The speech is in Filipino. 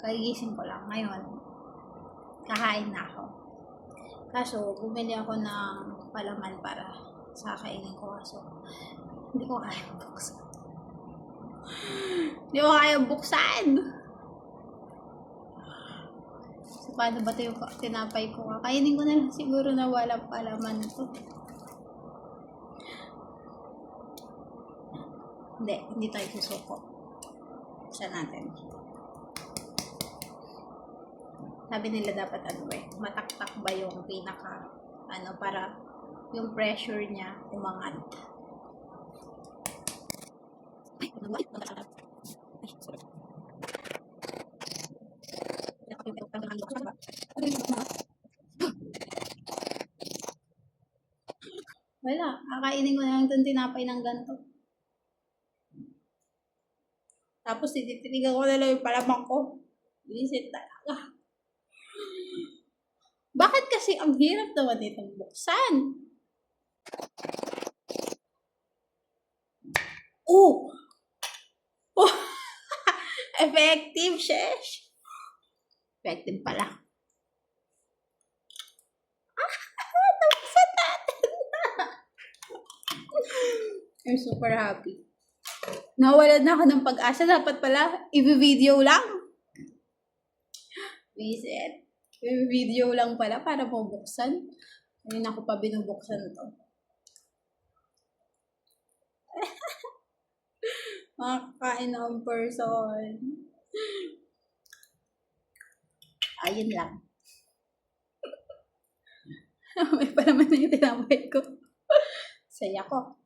Kagigising ko lang. Ngayon, kakain na ako. Kaso, bumili ako ng palaman para sa kainin ko. Kaso, hindi ko kaya buksan. Hindi ko kaya buksan! So, paano ba ito yung tinapay ko? Kakainin ko na lang siguro na walang palaman to. Hindi tayo susuko. Buksan natin. Sabi nila dapat mataktak ba yung pinaka, para yung pressure niya umangat. Wala, kakainin ko na lang itong tinapay ng ganito. Tapos tititigan ko na lang yung palamang ko. Visit talaga. Bakit kasi ang hirap naman itong buksan? Oh! Effective, shesh! Effective pala. Nabuksan natin! I'm super happy. Nawalan na ako ng pag-asa. Dapat pala, i-video lang. Visit. I-video lang pala para mabuksan. Ngayon ako pa binubuksan to. Makakain na ang person. Ayun lang. May pa naman na yung tinapay ko. Saya ko.